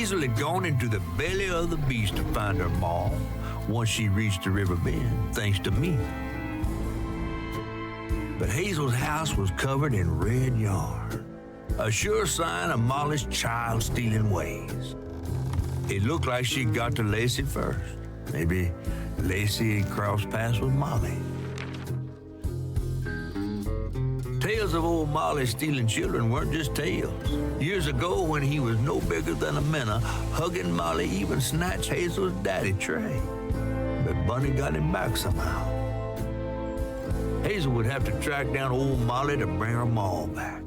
Hazel had gone into the belly of the beast to find her maw once she reached the river bend, thanks to me. But Hazel's house was covered in red yarn, a sure sign of Molly's child-stealing ways. It looked like she got to Lacey first. Maybe Lacey had crossed paths with Molly. Tales of old Molly stealing children weren't just tales. Years ago, when he was no bigger than a minnow, hugging Molly even snatched Hazel's daddy, Trey. But Bunny got him back somehow. Hazel would have to track down old Molly to bring her maw back.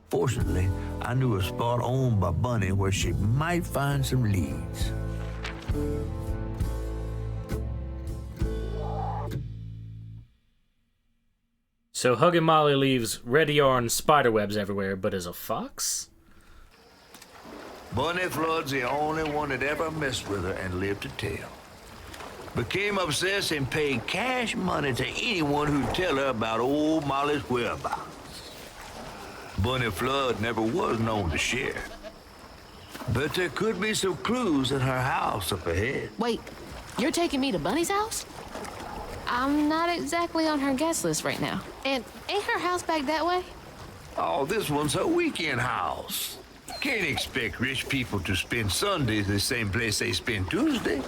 Fortunately, I knew a spot owned by Bunny where she might find some leads. So Huggin' Molly leaves red yarn spiderwebs everywhere, but as a fox? Bunny Flood's the only one that ever messed with her and lived to tell. Became obsessed and paid cash money to anyone who'd tell her about old Molly's whereabouts. Bunny Flood never was known to share. But there could be some clues in her house up ahead. Wait, you're taking me to Bunny's house? I'm not exactly on her guest list right now. And ain't her house back that way? Oh, this one's her weekend house. Can't expect rich people to spend Sundays the same place they spend Tuesday.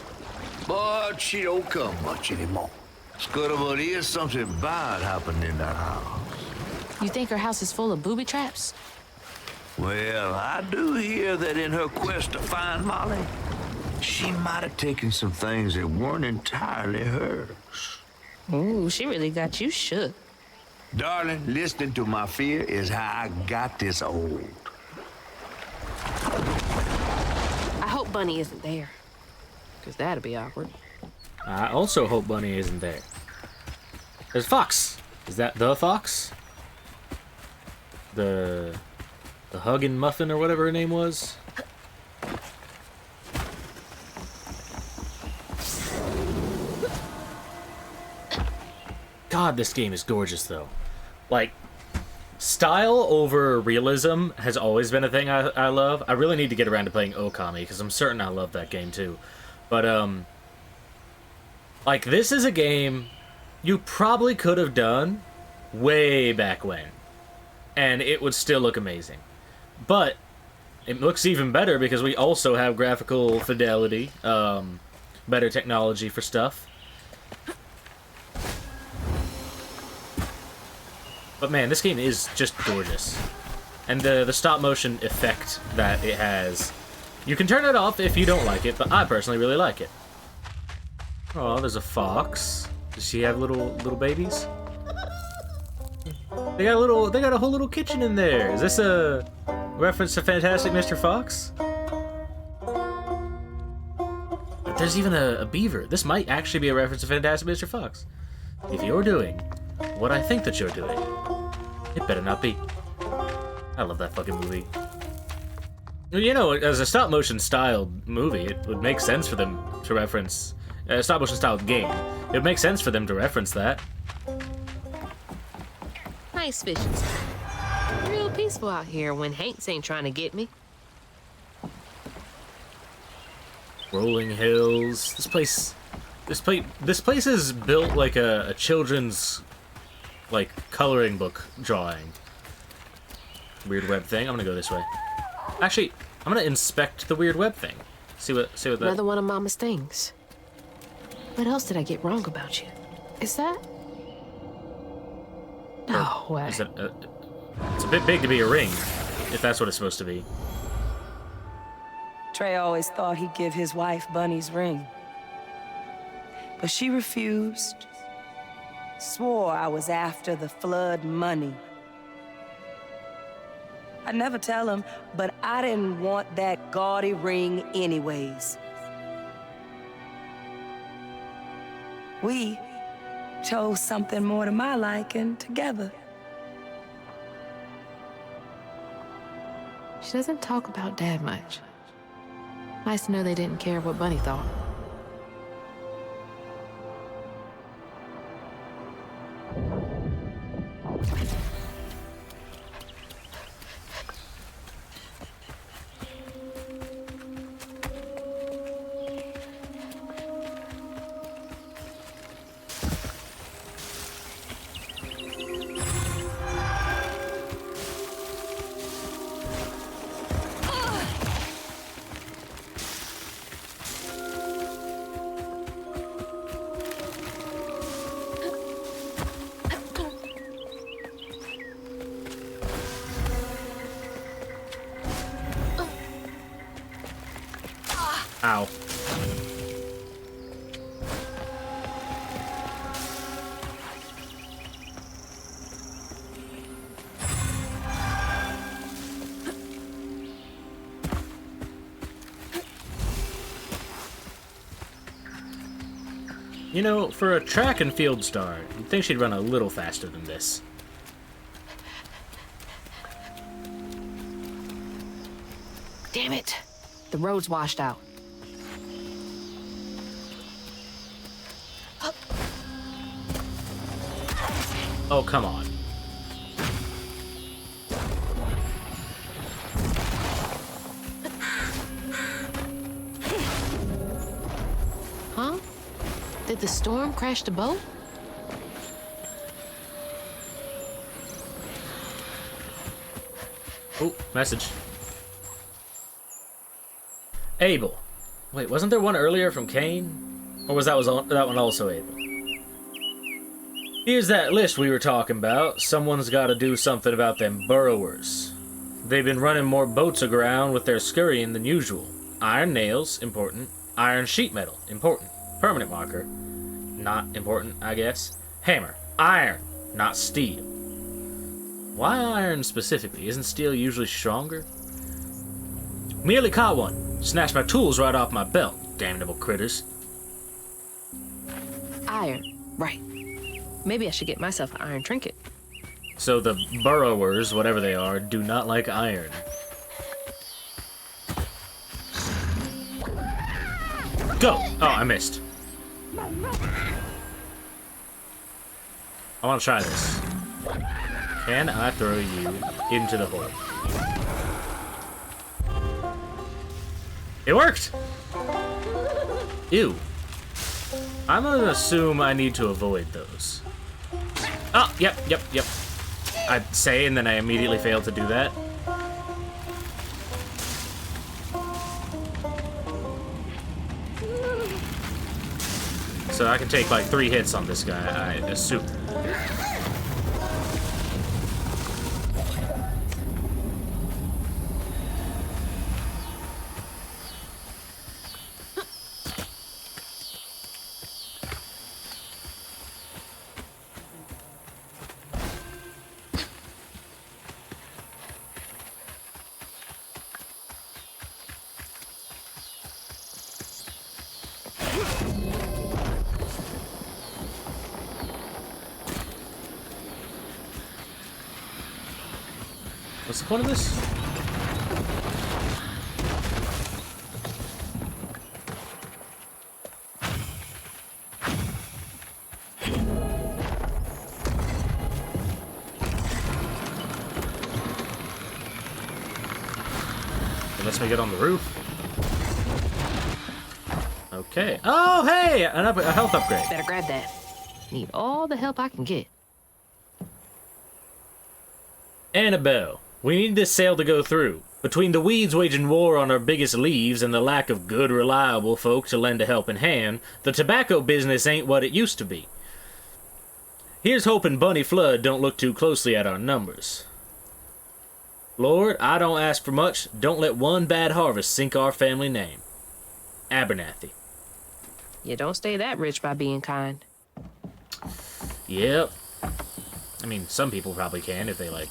But she don't come much anymore. Scuttlebutt is something bad happened in that house. You think her house is full of booby traps? Well, I do hear that in her quest to find Molly, she might have taken some things that weren't entirely hers. Ooh, she really got you shook. Darling, listening to my fear is how I got this old. I hope Bunny isn't there, because that'd be awkward. I also hope Bunny isn't there. There's Fox. Is that the Fox? The Huggin' Muffin or whatever her name was? God, this game is gorgeous, though. Like, style over realism has always been a thing I love. I really need to get around to playing Okami, because I'm certain I love that game, too. But, like, this is a game you probably could have done way back when, and it would still look amazing. But it looks even better because we also have graphical fidelity, better technology for stuff. But man, this game is just gorgeous. And the stop motion effect that it has, you can turn it off if you don't like it, but I personally really like it. Oh, there's a fox. Does she have little babies? They got a whole little kitchen in there. Is this a reference to Fantastic Mr. Fox? But there's even a beaver. This might actually be a reference to Fantastic Mr. Fox. If you're doing what I think that you're doing, it better not be. I love that fucking movie. You know, as a stop-motion styled movie, it would make sense for them to reference a stop-motion styled game. It would make sense for them to reference that. Nice fishing. Real peaceful out here when Hanks ain't trying to get me. Rolling hills. This place is built like a children's, like, coloring book drawing. Weird web thing. I'm gonna go this way. Actually, I'm gonna inspect the weird web thing. See what that. Another one of Mama's things. What else did I get wrong about you? Is that? No way. Is that it's a bit big to be a ring, if that's what it's supposed to be. Trey always thought he'd give his wife Bunny's ring. But she refused. Swore I was after the flood money. I'd never tell him, but I didn't want that gaudy ring anyways. We chose something more to my liking together. She doesn't talk about Dad much. Nice to know they didn't care what Bunny thought. You know, for a track and field star, you'd think she'd run a little faster than this. Damn it. The road's washed out. Oh, come on. Huh? Did the storm crash the boat? Oh, message. Abel. Wait, wasn't there one earlier from Cain? Or was that one also Abel? Here's that list we were talking about. Someone's got to do something about them burrowers. They've been running more boats aground with their scurrying than usual. Iron nails, important. Iron sheet metal, important. Permanent marker, not important, I guess. Hammer, iron, not steel. Why iron specifically? Isn't steel usually stronger? Merely caught one. Snatched my tools right off my belt. Damnable critters. Iron, right. Maybe I should get myself an iron trinket. So the burrowers, whatever they are, do not like iron. Go! Oh, I missed. I want to try this. Can I throw you into the hole? It worked! Ew. I'm gonna assume I need to avoid those. Oh, yep. I'd say, and then I immediately failed to do that. So I can take like 3 hits on this guy, I assume. What's the point of this? It lets me get on the roof. Okay. Oh, hey! A health upgrade. Better grab that. Need all the help I can get. Annabelle. We need this sale to go through. Between the weeds waging war on our biggest leaves and the lack of good, reliable folk to lend a helping hand, the tobacco business ain't what it used to be. Here's hoping Bunny Flood don't look too closely at our numbers. Lord, I don't ask for much. Don't let one bad harvest sink our family name. Abernathy. You don't stay that rich by being kind. Yep. I mean, some people probably can if they, like,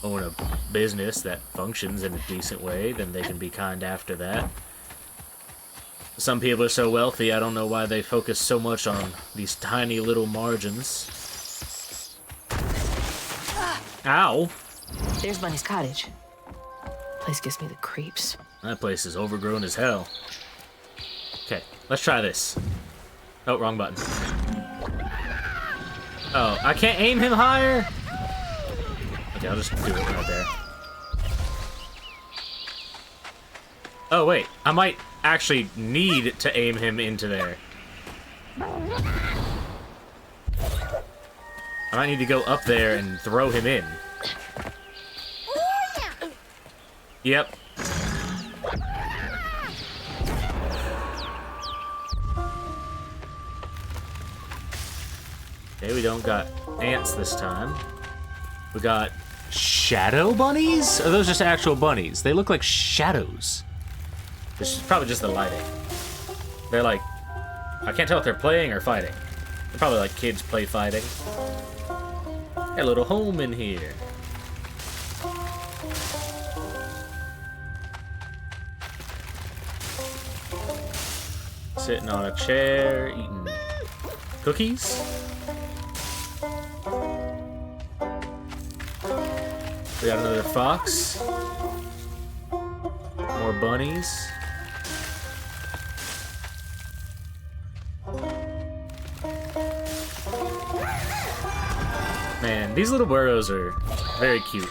own a business that functions in a decent way, then they can be kind after that. Some people are so wealthy, I don't know why they focus so much on these tiny little margins. Ow! There's Bunny's cottage. Place gives me the creeps. That place is overgrown as hell. Okay, let's try this. Oh, wrong button. Oh, I can't aim him higher? Okay, I'll just do it right there. Oh, wait. I might actually need to aim him into there. I might need to go up there and throw him in. Yep. Okay, we don't got ants this time. We got shadow bunnies? Or are those just actual bunnies? They look like shadows. It's probably just the lighting. They're like, I can't tell if they're playing or fighting. They're probably like kids play fighting. Got a little home in here. Sitting on a chair, eating Cookies? We got another fox. More bunnies. Man, these little burrows are very cute.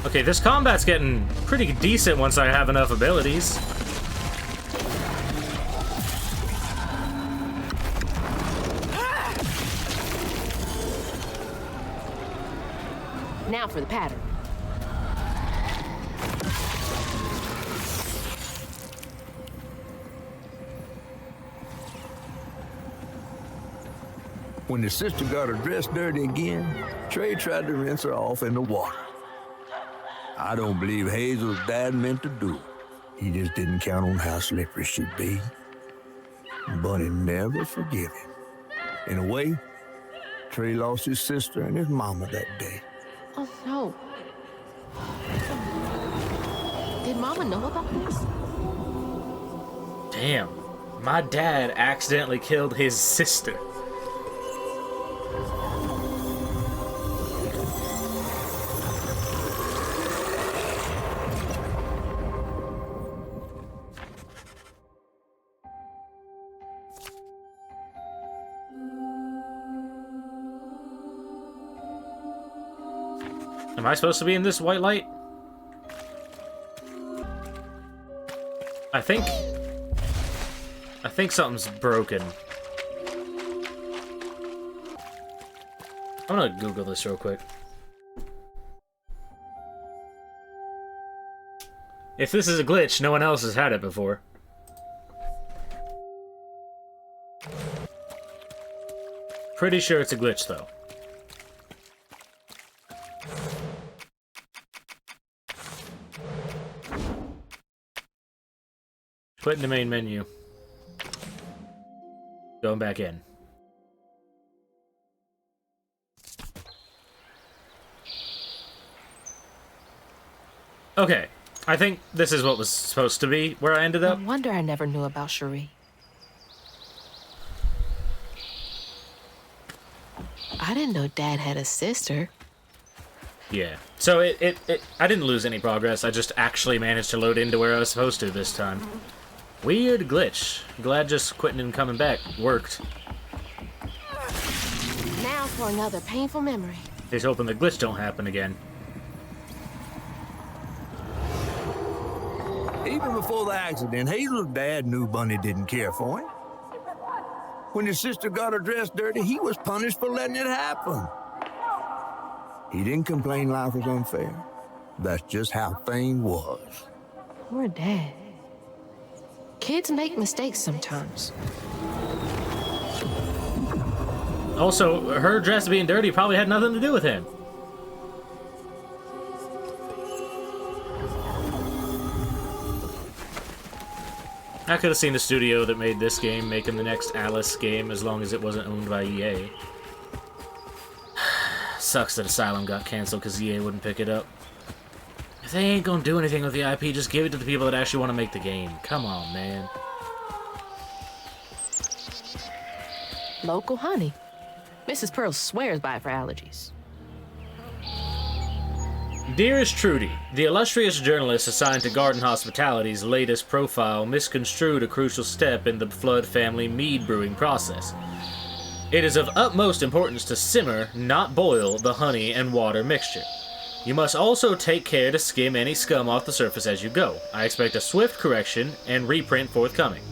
Okay, this combat's getting pretty decent once I have enough abilities. Now for the pattern. When the sister got her dress dirty again, Trey tried to rinse her off in the water. I don't believe Hazel's dad meant to do it. He just didn't count on how slippery she'd be. Bunny never forgive him. In a way, Trey lost his sister and his mama that day. Oh, no. Did Mama know about this? Damn. My dad accidentally killed his sister. Am I supposed to be in this white light? I think something's broken. I'm gonna Google this real quick. If this is a glitch, no one else has had it before. Pretty sure it's a glitch, though. Quitting the main menu. Going back in. Okay, I think this is what was supposed to be where I ended up. No wonder I never knew about Cherie. I didn't know Dad had a sister. Yeah, so I didn't lose any progress. I just actually managed to load into where I was supposed to this time. Weird glitch. Glad just quitting and coming back worked. Now for another painful memory. He's hoping the glitch don't happen again. Even before the accident, Hazel's dad knew Bunny didn't care for him. When his sister got her dress dirty, he was punished for letting it happen. He didn't complain life was unfair. That's just how things was. Poor Dad. Kids make mistakes sometimes. Also, her dress being dirty probably had nothing to do with him. I could have seen the studio that made this game making the next Alice game as long as it wasn't owned by EA. Sucks that Asylum got canceled because EA wouldn't pick it up. If they ain't gonna do anything with the IP, just give it to the people that actually want to make the game. Come on, man. Local honey. Mrs. Pearl swears by it for allergies. Dearest Trudy, the illustrious journalist assigned to Garden Hospitality's latest profile misconstrued a crucial step in the Flood family mead brewing process. It is of utmost importance to simmer, not boil, the honey and water mixture. You must also take care to skim any scum off the surface as you go. I expect a swift correction and reprint forthcoming.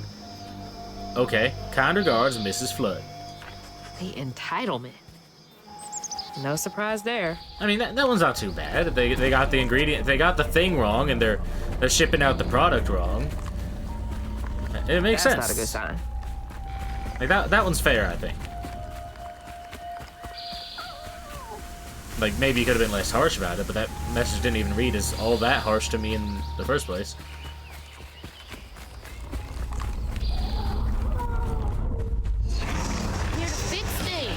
Okay, kind regards, Mrs. Flood. The entitlement. No surprise there. I mean, that one's not too bad. They got the ingredient, they got the thing wrong, and they're shipping out the product wrong. It makes sense. That's not a good sign. Like that one's fair, I think. Like, maybe you could have been less harsh about it, but that message didn't even read as all that harsh to me in the first place. Here to fix things.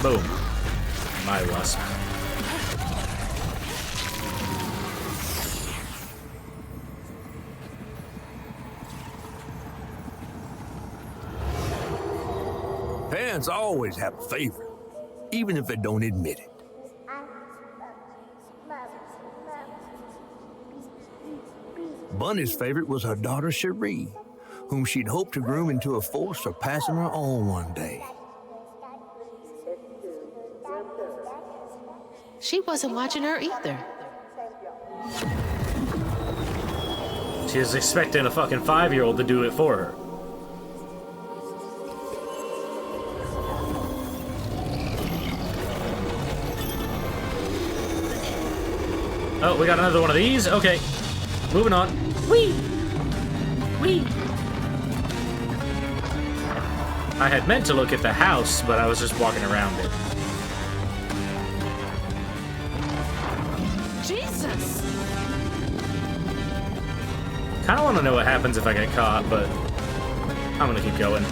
Boom. My wasp. Parents always have a favorite, even if they don't admit it. Bunny's favorite was her daughter Cherie, whom she'd hoped to groom into a force surpassing her own one day. She wasn't watching her either. She was expecting a fucking 5-year-old to do it for her. Oh, we got another one of these? Okay. Moving on. Whee! Whee! I had meant to look at the house, but I was just walking around it. Jesus! Kinda wanna know what happens if I get caught, but I'm gonna keep going.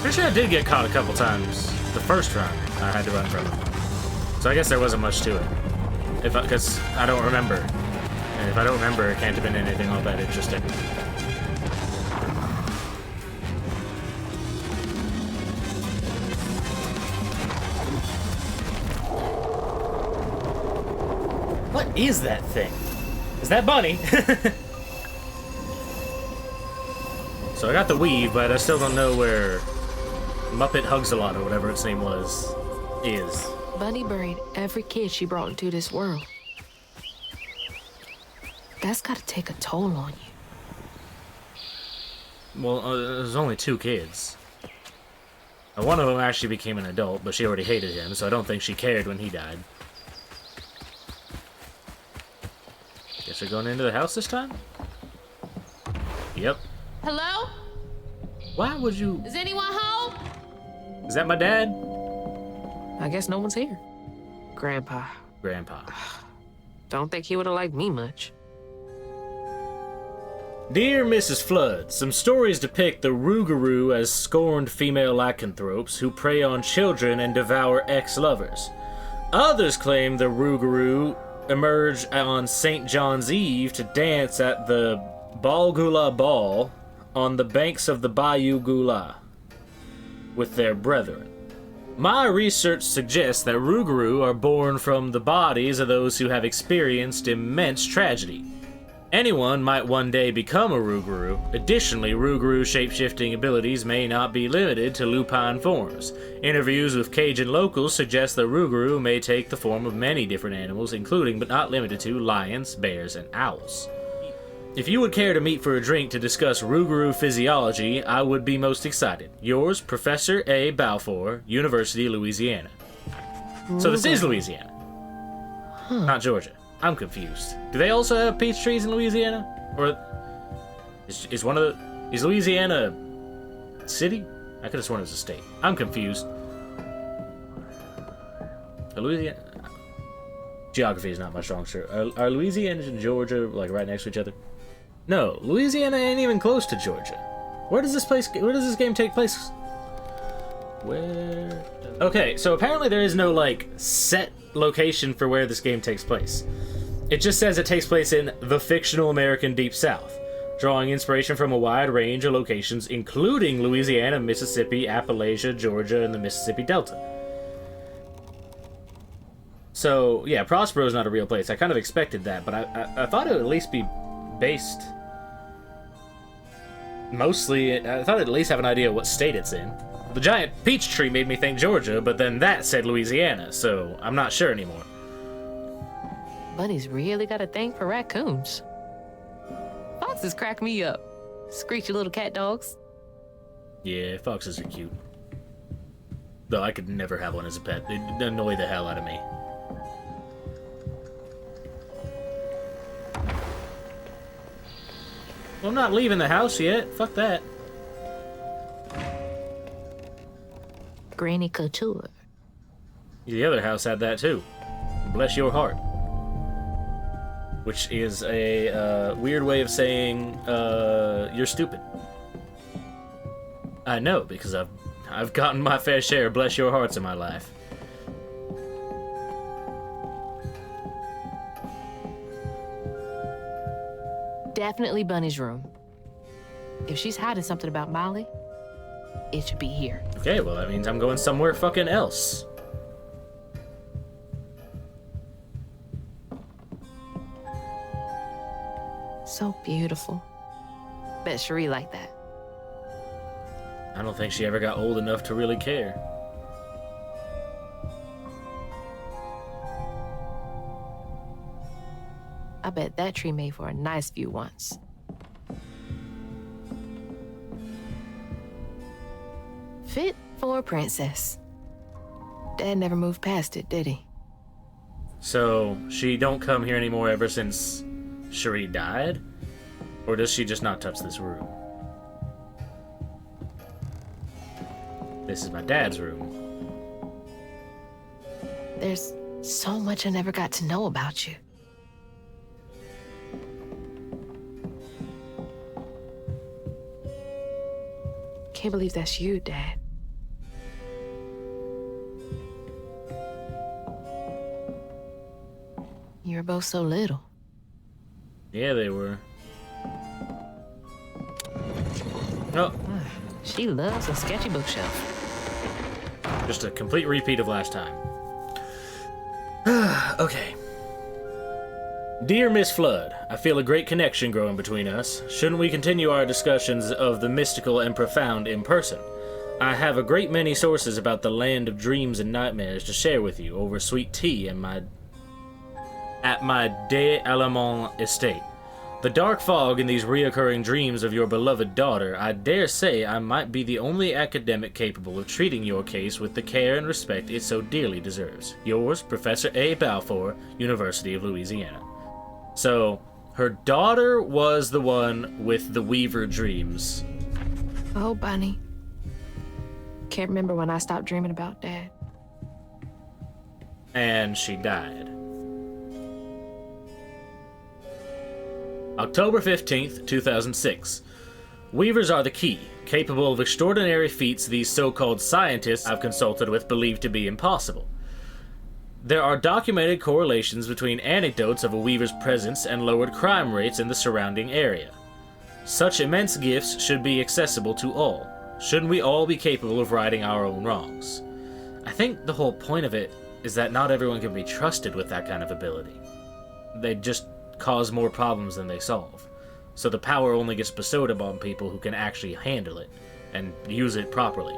Pretty sure I did get caught a couple times. The first run, I had to run from it. So I guess there wasn't much to it. Because I don't remember. And if I don't remember, it can't have been anything all that interesting. What is that thing? Is that Bunny? So I got the weave, but I still don't know where Muppet Hugs-a-Lot or whatever its name was, is. Bunny buried every kid she brought into this world. That's gotta take a toll on you. Well, there's only 2 kids. One of them actually became an adult, but she already hated him, so I don't think she cared when he died. Guess we're going into the house this time? Yep. Hello? Why would you... Is anyone home? Is that my dad? I guess no one's here. Grandpa. Grandpa. Don't think he would have liked me much. Dear Mrs. Flood, some stories depict the Rougarou as scorned female lycanthropes who prey on children and devour ex-lovers. Others claim the Rougarou emerge on St. John's Eve to dance at the Balgula Ball on the banks of the Bayou Gula with their brethren. My research suggests that Rougarou are born from the bodies of those who have experienced immense tragedy. Anyone might one day become a Rougarou. Additionally, Rougarou shape-shifting abilities may not be limited to lupine forms. Interviews with Cajun locals suggest that Rougarou may take the form of many different animals, including but not limited to lions, bears, and owls. If you would care to meet for a drink to discuss Rougarou physiology, I would be most excited. Yours, Professor A. Balfour, University of Louisiana. So this is Louisiana, not Georgia. I'm confused. Do they also have peach trees in Louisiana? Or is Louisiana a city? I could have sworn it was a state. I'm confused. Louisiana... Geography is not my strong suit. Are Louisiana and Georgia like right next to each other? No, Louisiana ain't even close to Georgia. Where does this game take place? Where? Okay, so apparently there is no like set location for where this game takes place. It just says it takes place in the fictional American Deep South, drawing inspiration from a wide range of locations including Louisiana, Mississippi, Appalachia, Georgia, and the Mississippi Delta. So, yeah, Prospero is not a real place. I kind of expected that, but I thought it would at least be based... Mostly, I thought I'd at least have an idea what state it's in. The giant peach tree made me think Georgia, but then that said Louisiana, so I'm not sure anymore. Bunny's really got a thing for raccoons. Foxes crack me up. Screechy little cat dogs. Yeah, foxes are cute. Though I could never have one as a pet. They'd annoy the hell out of me. Well, I'm not leaving the house yet. Fuck that. Granny Couture. The other house had that too. Bless your heart. Which is a weird way of saying you're stupid. I know, because I've gotten my fair share of bless your hearts in my life. Definitely Bunny's room. If she's hiding something about Molly, it should be here. Okay, well, that means I'm going somewhere fucking else. So beautiful. Bet Cherie like that. I don't think she ever got old enough to really care. I bet that tree made for a nice view once. Fit for a princess. Dad never moved past it, did he? So, she don't come here anymore ever since Cherie died? Or does she just not touch this room? This is my dad's room. There's so much I never got to know about you. Can't believe that's you, Dad. You were both so little. Yeah, they were. Oh, She loves a sketchy bookshelf. just a complete repeat of last time. Okay. Dear Miss Flood, I feel a great connection growing between us. Shouldn't we continue our discussions of the mystical and profound in person? I have a great many sources about the land of dreams and nightmares to share with you over sweet tea at my De Alamont estate. The dark fog in these reoccurring dreams of your beloved daughter, I dare say I might be the only academic capable of treating your case with the care and respect it so dearly deserves. Yours, Professor A. Balfour, University of Louisiana. So, her daughter was the one with the Weaver dreams. Oh, Bunny. Can't remember when I stopped dreaming about Dad. And she died. October 15th, 2006. Weavers are the key, capable of extraordinary feats these so-called scientists I've consulted with believe to be impossible. There are documented correlations between anecdotes of a Weaver's presence and lowered crime rates in the surrounding area. Such immense gifts should be accessible to all. Shouldn't we all be capable of righting our own wrongs? I think the whole point of it is that not everyone can be trusted with that kind of ability. They just cause more problems than they solve. So the power only gets bestowed upon people who can actually handle it and use it properly.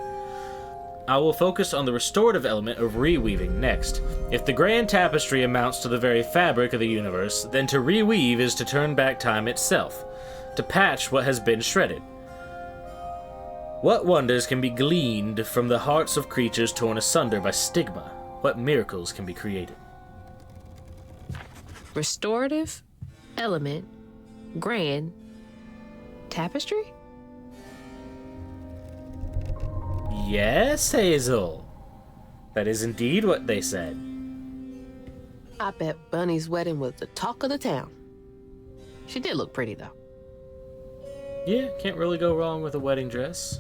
I will focus on the restorative element of reweaving next. If the grand tapestry amounts to the very fabric of the universe, then to reweave is to turn back time itself, to patch what has been shredded. What wonders can be gleaned from the hearts of creatures torn asunder by stigma? What miracles can be created? Restorative, element, grand, tapestry? Yes, Hazel. That is indeed what they said. I bet Bunny's wedding was the talk of the town. She did look pretty, though. Yeah, can't really go wrong with a wedding dress.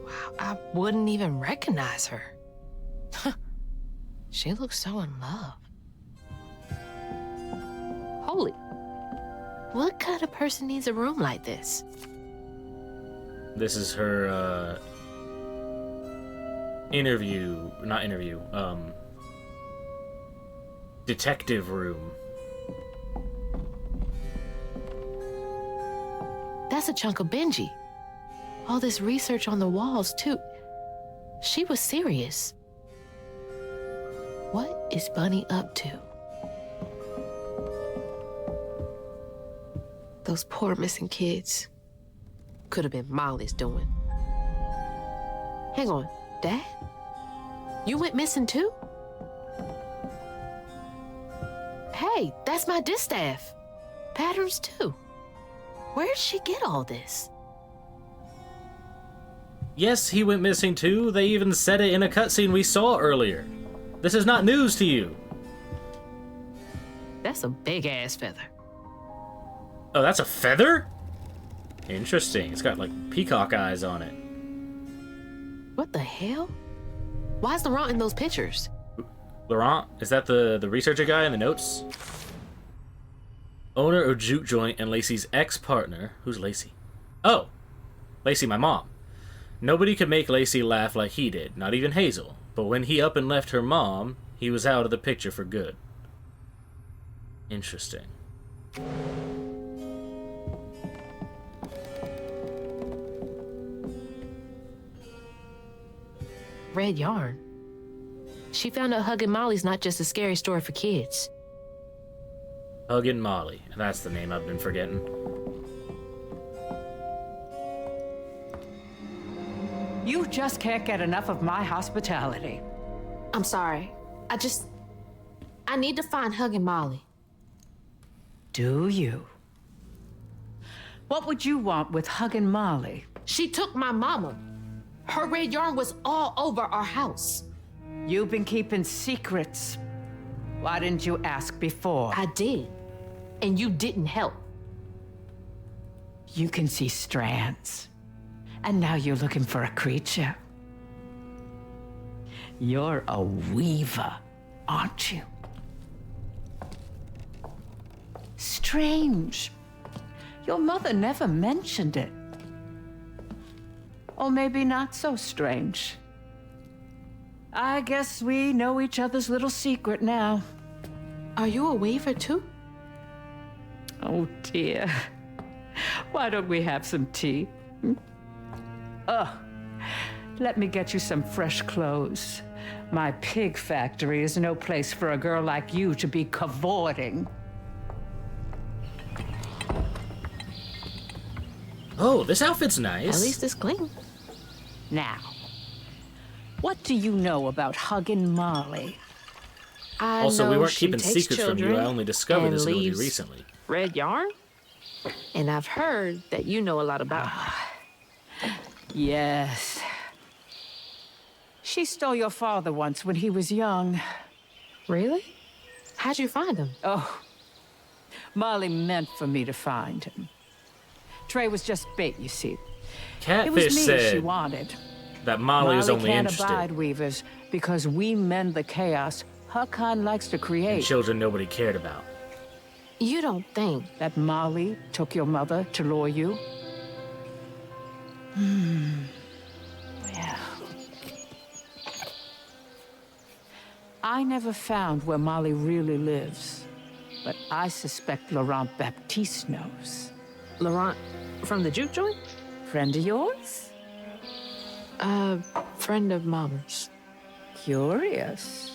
Wow, I wouldn't even recognize her. She looks so in love. Holy. What kind of person needs a room like this? This is her, detective room. That's a chunk of Benji. All this research on the walls, too. She was serious. What is Bunny up to? Those poor missing kids. Could have been Molly's doing. Hang on, Dad? You went missing too? Hey, that's my distaff. Patterns too. Where'd she get all this? Yes, he went missing too. They even said it in a cutscene we saw earlier. This is not news to you. That's a big-ass feather. Oh, that's a feather? Interesting. It's got, like, peacock eyes on it. What the hell? Why's Laurent in those pictures? Laurent? Is that the researcher guy in the notes? Owner of Juke Joint and Lacey's ex-partner. Who's Lacey? Oh, Lacey, my mom. Nobody could make Lacey laugh like he did, not even Hazel. But when he up and left her mom, he was out of the picture for good. Interesting. Red yarn. She found out Huggin' Molly's not just a scary story for kids. Huggin' Molly. That's the name I've been forgetting. You just can't get enough of my hospitality. I'm sorry. I need to find Huggin' Molly. Do you? What would you want with Huggin' Molly? She took my mama. Her red yarn was all over our house. You've been keeping secrets. Why didn't you ask before? I did. And you didn't help. You can see strands. And now you're looking for a creature. You're a weaver, aren't you? Strange. Your mother never mentioned it. Or maybe not so strange. I guess we know each other's little secret now. Are you a weaver too? Oh dear. Why don't we have some tea? Let me get you some fresh clothes. My pig factory is no place for a girl like you to be cavorting. Oh, this outfit's nice. At least it's clean. Now, what do you know about Huggin' Molly? Also, we know weren't she keeping takes secrets from you. I children only discovered and this movie leaves recently. red yarn? And I've heard that you know a lot about her. Yes. She stole your father once when he was young. Really? How'd you find him? Oh, Molly meant for me to find him. Trey was just bait, you see. It was Catfish me she said wanted. that Molly was only can't interested abide weavers because we mend the chaos her kind likes to in create. children nobody cared about. You don't think. That Molly took your mother to lure you? Well, I never found where Molly really lives, but I suspect Laurent Baptiste knows. Laurent from the juke joint? Friend of yours? Friend of Mama's. Curious.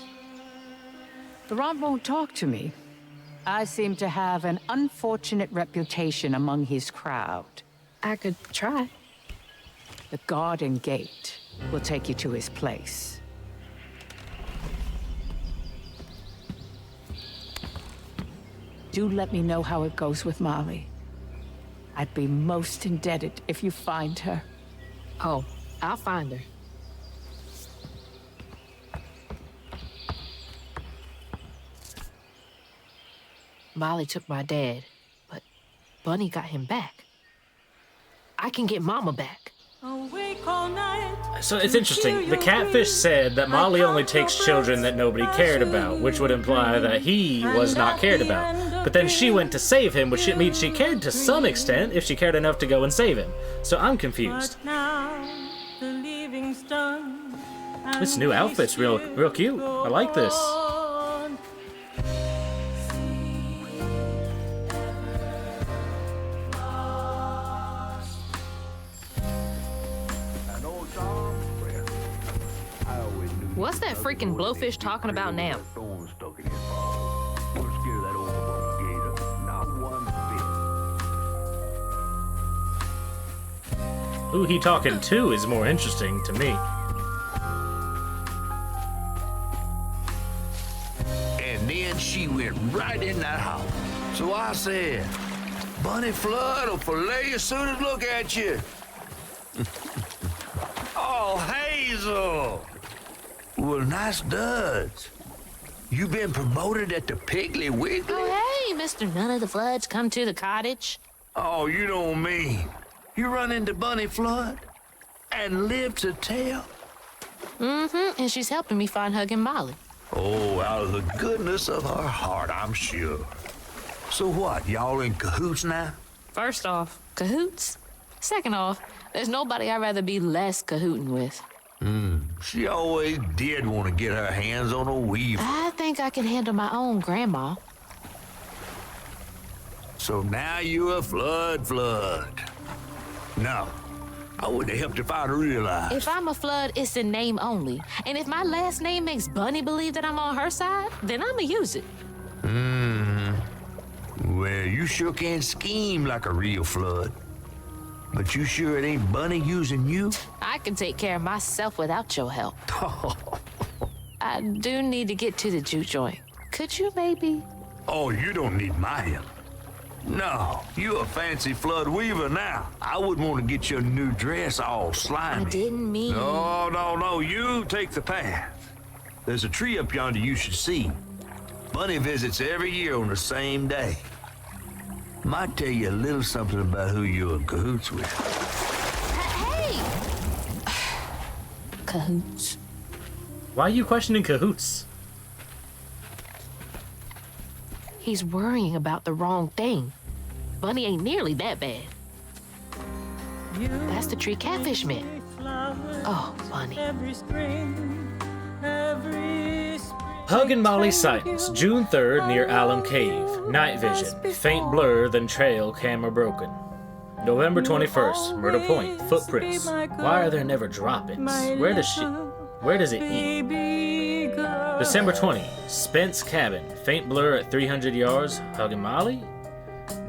Laurent won't talk to me. I seem to have an unfortunate reputation among his crowd. I could try. The garden gate will take you to his place. Do let me know how it goes with Molly. I'd be most indebted if you find her. Oh, I'll find her. Molly took my dad, but Bunny got him back. I can get Mama back. So it's interesting. The catfish said that Molly only takes children that nobody cared about, which would imply that he was not cared about. But then she went to save him, which means she cared to some extent if she cared enough to go and save him. So I'm confused. This new outfit's real cute. I like this. What's that freaking blowfish talking about now? Who he talking to is more interesting to me. And then she went right in that house. So I said, Bunny Flood will fillet you as soon as look at you. Oh, Hazel! Well, nice duds. You been promoted at the Piggly Wiggly? Oh, hey, Mr. None of the Floods, come to the cottage. Oh, you don't mean. You run into Bunny Flood and live to tell? Mm-hmm, and she's helping me find Huggin' Molly. Oh, out of the goodness of her heart, I'm sure. So what, y'all in cahoots now? First off, cahoots. Second off, There's nobody I'd rather be less cahooting with. She always did want to get her hands on a weaver. I think I can handle my own, Grandma. So now you're a flood. No, I wouldn't have helped if I'd realized. If I'm a flood, it's in name only. And if my last name makes Bunny believe that I'm on her side, then I'ma use it. Well, you sure can scheme like a real flood. But you sure it ain't Bunny using you? I can take care of myself without your help. I do need to get to the juke joint. Could you maybe? Oh, you don't need my help. No, you a fancy flood weaver now. I wouldn't want to get your new dress all slimy. I didn't mean... No, you take the path. There's a tree up yonder you should see. Bunny visits every year on the same day. Might tell you a little something about who you're in cahoots with. Hey! Cahoots. Why are you questioning cahoots? He's worrying about the wrong thing. Bunny ain't nearly that bad. That's the tree catfish meant. Oh, Bunny. Hug and Molly sightings, June 3rd near Alum Cave. Night vision, faint blur, then trail, camera broken. November 21st, Murder Point, footprints. Why are there never drop-ins? Where does it eat? December 20, Spence Cabin, faint blur at 300 yards. Hug and Molly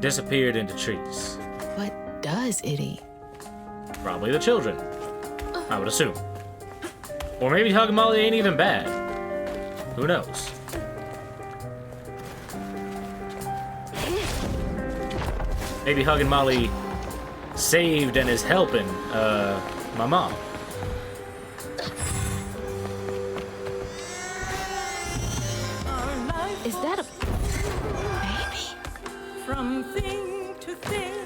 disappeared into trees. What does it eat? Probably the children, I would assume. Or maybe Hug and Molly ain't even bad. Who knows? Maybe Hug and Molly saved and is helping my mom. Is that a baby? From thing to thing,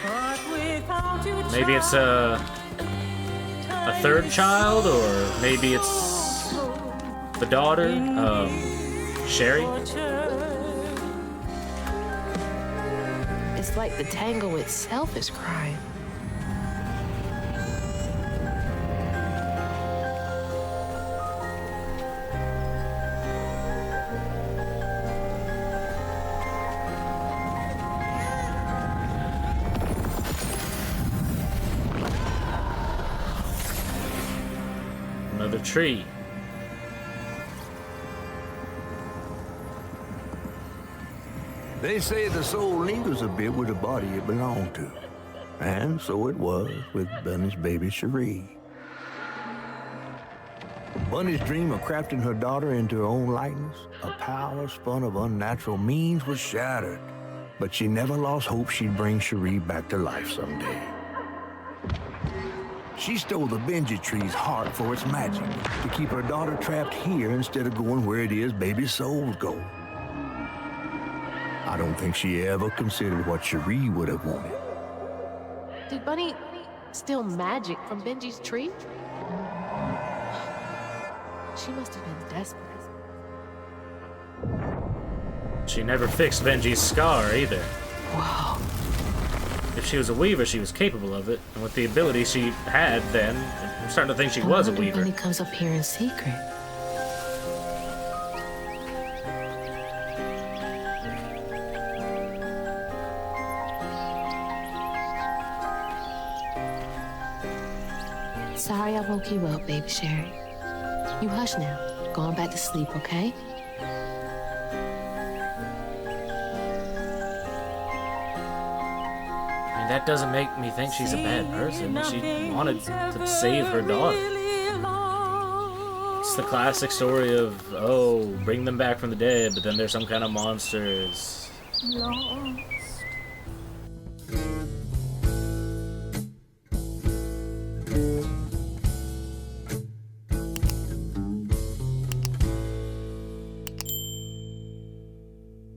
but without you, Maybe it's a third child, or maybe it's the daughter, Cherie. It's like the tango itself is crying. Another tree. They say the soul lingers a bit with the body it belonged to. And so it was with Bunny's baby Cherie. Bunny's dream of crafting her daughter into her own likeness, a power spun of unnatural means, was shattered. But she never lost hope she'd bring Cherie back to life someday. She stole the Benji tree's heart for its magic, to keep her daughter trapped here instead of going where it is baby souls go. I don't think she ever considered what Cherie would have wanted. Did Bunny steal magic from Benji's tree? She must have been desperate. She never fixed Benji's scar either. Wow. If she was a weaver, she was capable of it. And with the ability she had then, I'm starting to think she was a weaver. Bunny comes up here in secret. Sorry I woke you up, baby Cherie. You hush now. Going back to sleep, okay? I mean, that doesn't make me think she's a bad person. She wanted to save her daughter. It's the classic story of, oh, bring them back from the dead, but then there's some kind of monsters.